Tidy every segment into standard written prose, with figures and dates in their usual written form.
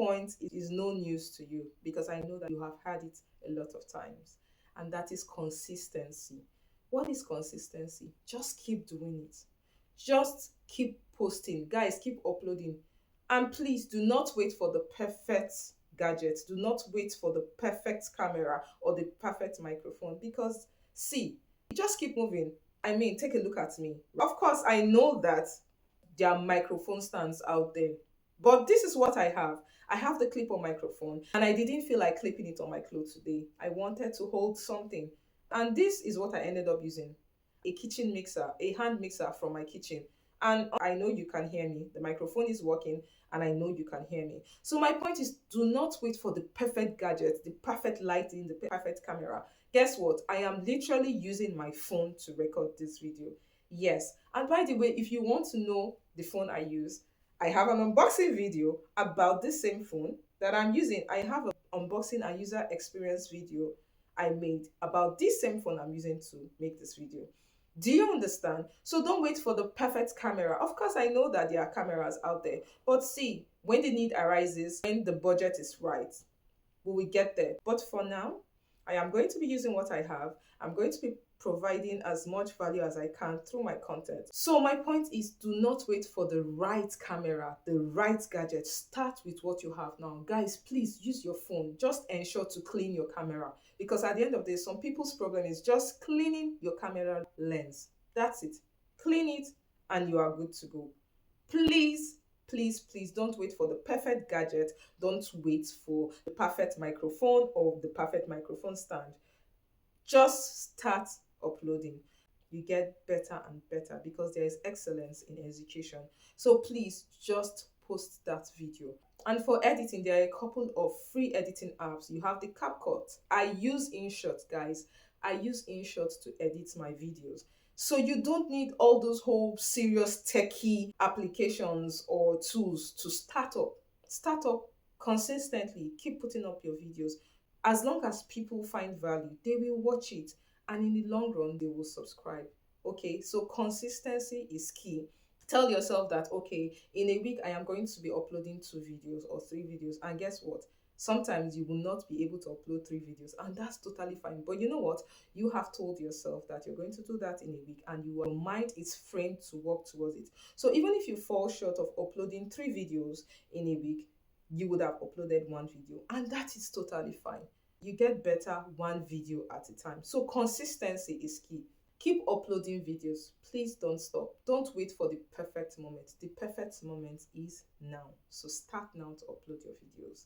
point is no news to you because I know that you have heard it a lot of times, and that is consistency. What is consistency? Just keep doing it. Just keep posting. Guys, keep uploading. And please do not wait for the perfect gadget. Do not wait for the perfect camera or the perfect microphone because, see, just keep moving. I mean, take a look at me. Of course, I know that there are microphone stands out there, but this is what I have. I have the clip on microphone, and I didn't feel like clipping it on my clothes today. I wanted to hold something, and this is what I ended up using: a kitchen mixer, a hand mixer from my kitchen. And I know you can hear me. The microphone is working, and I know you can hear me. So my point is, do not wait for the perfect gadget, the perfect lighting, the perfect camera. Guess what? I am literally using my phone to record this video. Yes. And by the way, if you want to know the phone I use, I have an unboxing video about this same phone that I'm using. I have an unboxing and user experience video I made about this same phone I'm using to make this video. Do you understand? So don't wait for the perfect camera. Of course, I know that there are cameras out there, but see, when the need arises, when the budget is right, we will get there. But for now, I am going to be using what I have. I'm going to be providing as much value as I can through my content. So my point is, do not wait for the right camera, the right gadget. Start with what you have now. Guys, please use your phone. Just ensure to clean your camera, because at the end of the day, some people's problem is just cleaning your camera lens. That's it. Clean it and you are good to go. Please, please don't wait for the perfect gadget. Don't wait for the perfect microphone or the perfect microphone stand. Just start uploading. You get better and better because there is excellence in execution. So please just post that video. And for editing, there are a couple of free editing apps. You have the CapCut. I use InShot, guys. I use InShot to edit my videos. So you don't need all those whole serious techie applications or tools to start up. Start up consistently. Keep putting up your videos. As long as people find value, they will watch it. And in the long run, they will subscribe. Okay, so consistency is key. Tell yourself that, okay, in a week, I am going to be uploading 2 videos or 3 videos. And guess what? Sometimes you will not be able to upload 3 videos, and that's totally fine. But you know what? You have told yourself that you're going to do that in a week, and your mind is framed to work towards it. So even if you fall short of uploading 3 videos in a week, you would have uploaded 1 video, and that is totally fine. You get better 1 video at a time. So consistency is key. Keep uploading videos. Please don't stop. Don't wait for the perfect moment. The perfect moment is now. So start now to upload your videos.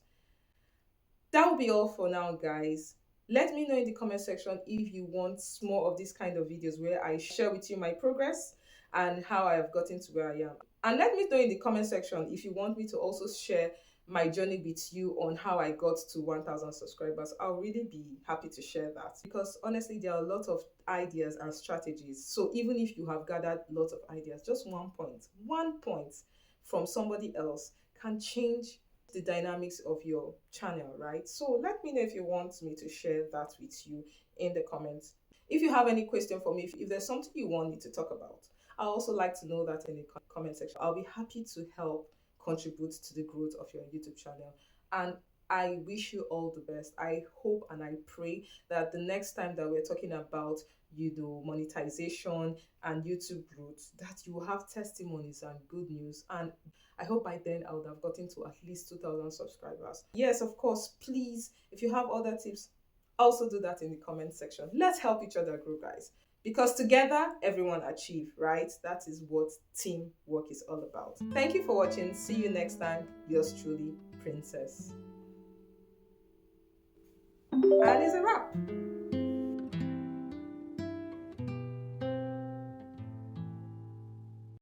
That will be all for now, guys. Let me know in the comment section if you want more of this kind of videos where I share with you my progress and how I have gotten to where I am. And let me know in the comment section if you want me to also share my journey with you on how I got to 1,000 subscribers. I'll really be happy to share that, because honestly, there are a lot of ideas and strategies. So even if you have gathered lots of ideas, just one point from somebody else can change the dynamics of your channel, right? So let me know if you want me to share that with you in the comments. If you have any question for me, if there's something you want me to talk about, I also like to know that in the comment section. I'll be happy to help contribute to the growth of your YouTube channel. And I wish you all the best. I hope and I pray that the next time that we're talking about, monetization and YouTube growth, that you will have testimonies and good news. And I hope by then I would have gotten to at least 2,000 subscribers. Yes, of course, please, if you have other tips, also do that in the comment section. Let's help each other grow, guys. Because together, everyone achieve, right? That is what teamwork is all about. Thank you for watching. See you next time. Yours truly, Princess. And it's a wrap.